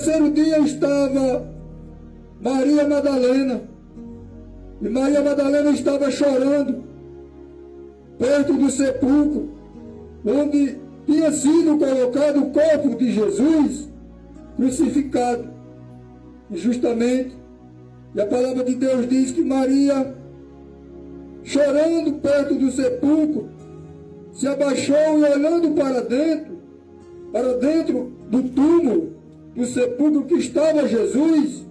terceiro dia estava Maria Madalena, e Maria Madalena estava chorando perto do sepulcro, onde tinha sido colocado o corpo de Jesus crucificado, injustamente. E a palavra de Deus diz que Maria, chorando perto do sepulcro, se abaixou e olhando para dentro do túmulo, do sepulcro que estava Jesus,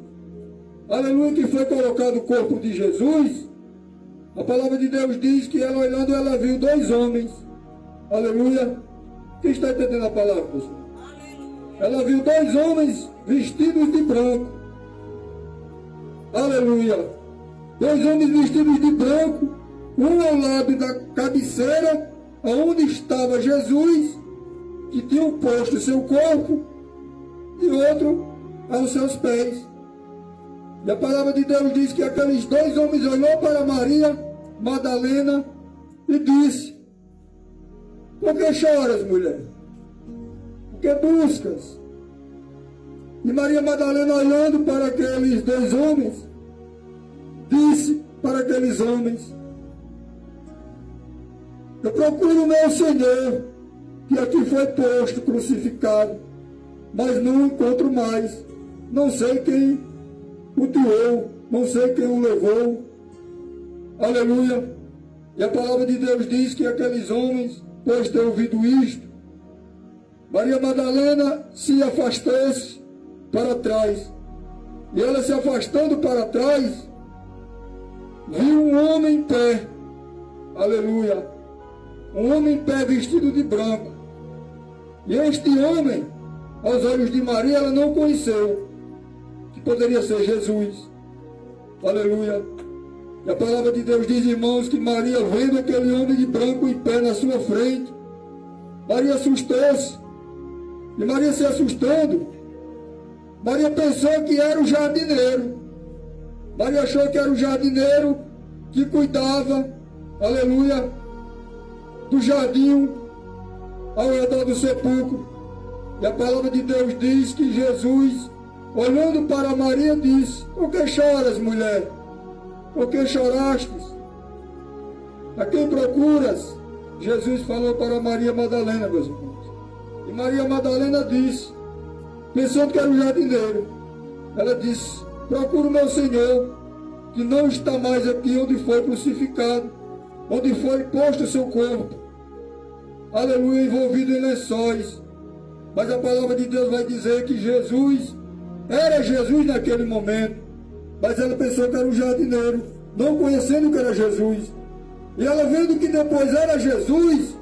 aleluia, que foi colocado o corpo de Jesus. A palavra de Deus diz que ela olhando, ela viu dois homens, aleluia. Quem está entendendo a palavra, pessoal? Ela viu dois homens vestidos de branco, aleluia. Dois homens vestidos de branco, um ao lado da cabeceira, onde estava Jesus, que tinha posto seu corpo, e outro aos seus pés. E a palavra de Deus diz que aqueles dois homens olhou para Maria Madalena e disse: por que choras, mulher? Por que buscas? E Maria Madalena, olhando para aqueles dois homens, disse para aqueles homens: eu procuro o meu Senhor, que aqui foi posto, crucificado, mas não o encontro mais. Não sei quem o tirou, não sei quem o levou. Aleluia. E a palavra de Deus diz que aqueles homens, depois de ter ouvido isto, Maria Madalena se afastou-se para trás. E ela, se afastando para trás, viu um homem em pé. Aleluia. Um homem em pé vestido de branco. E este homem, aos olhos de Maria, ela não conheceu, que poderia ser Jesus. Aleluia. E a palavra de Deus diz, irmãos, que Maria, vendo aquele homem de branco em pé na sua frente, Maria assustou-se. E Maria, se assustando, Maria pensou que era o jardineiro. Maria achou que era o jardineiro que cuidava, aleluia, do jardim ao redor do sepulcro. E a palavra de Deus diz que Jesus, olhando para Maria, disse: por que choras, mulher? Por que chorastes? A quem procuras? Jesus falou para Maria Madalena, meus irmãos. E Maria Madalena disse, pensando que era o jardineiro, ela disse: procuro meu Senhor, que não está mais aqui onde foi crucificado, onde foi posto o seu corpo, aleluia, envolvido em lençóis. Mas a palavra de Deus vai dizer que Jesus era Jesus naquele momento, mas ela pensou que era um jardineiro, não conhecendo que era Jesus. E ela, vendo que depois era Jesus,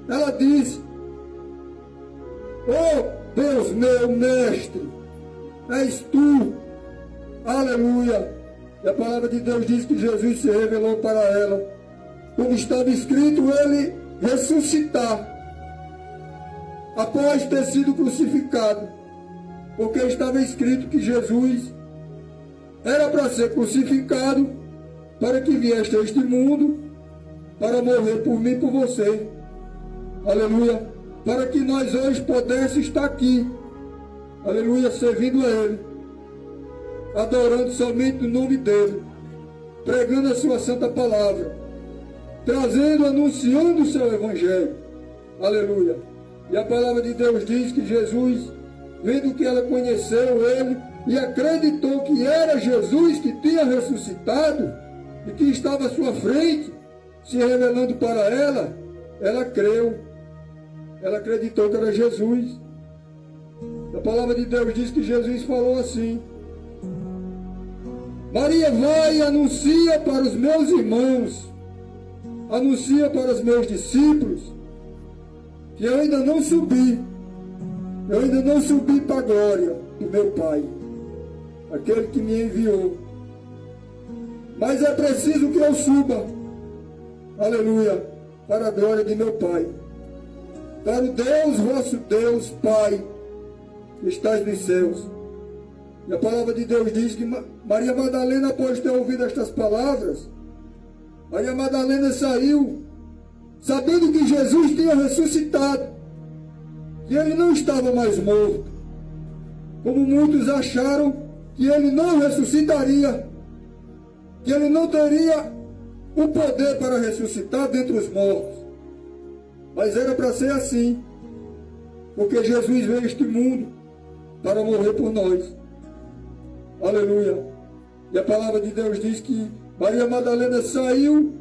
ela disse: oh Deus meu mestre, és tu, aleluia. E a palavra de Deus diz que Jesus se revelou para ela, como estava escrito, ele ressuscitar após ter sido crucificado, porque estava escrito que Jesus era para ser crucificado, para que viesse a este mundo, para morrer por mim e por você, aleluia, para que nós hoje pudéssemos estar aqui, aleluia, servindo a Ele, adorando somente o nome dEle, pregando a sua santa palavra, trazendo, anunciando o seu evangelho, aleluia. E a palavra de Deus diz que Jesus, vendo que ela conheceu Ele e acreditou que era Jesus que tinha ressuscitado e que estava à sua frente, se revelando para ela, ela creu, ela acreditou que era Jesus. A palavra de Deus diz que Jesus falou assim: Maria, vai e anuncia para os meus irmãos, anuncia para os meus discípulos, que eu ainda não subi para a glória do meu Pai, aquele que me enviou. Mas é preciso que eu suba, aleluia, para a glória de meu Pai, para o Deus, vosso Deus, Pai, que estás nos céus. E a palavra de Deus diz que Maria Madalena, após ter ouvido estas palavras, Maria Madalena saiu, sabendo que Jesus tinha ressuscitado, que ele não estava mais morto, como muitos acharam que ele não ressuscitaria, que ele não teria o poder para ressuscitar dentre os mortos. Mas era para ser assim, porque Jesus veio a este mundo para morrer por nós. Aleluia. E a palavra de Deus diz que Maria Madalena saiu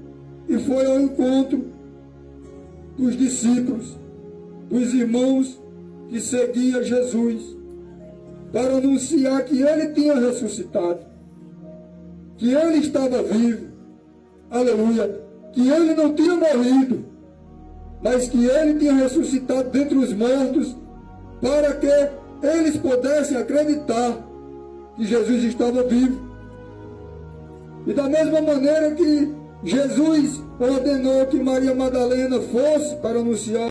e foi ao encontro dos discípulos, dos irmãos que seguiam Jesus, para anunciar que ele tinha ressuscitado, que ele estava vivo, aleluia, que ele não tinha morrido, mas que ele tinha ressuscitado dentre os mortos, para que eles pudessem acreditar que Jesus estava vivo. E da mesma maneira que Jesus ordenou que Maria Madalena fosse para anunciar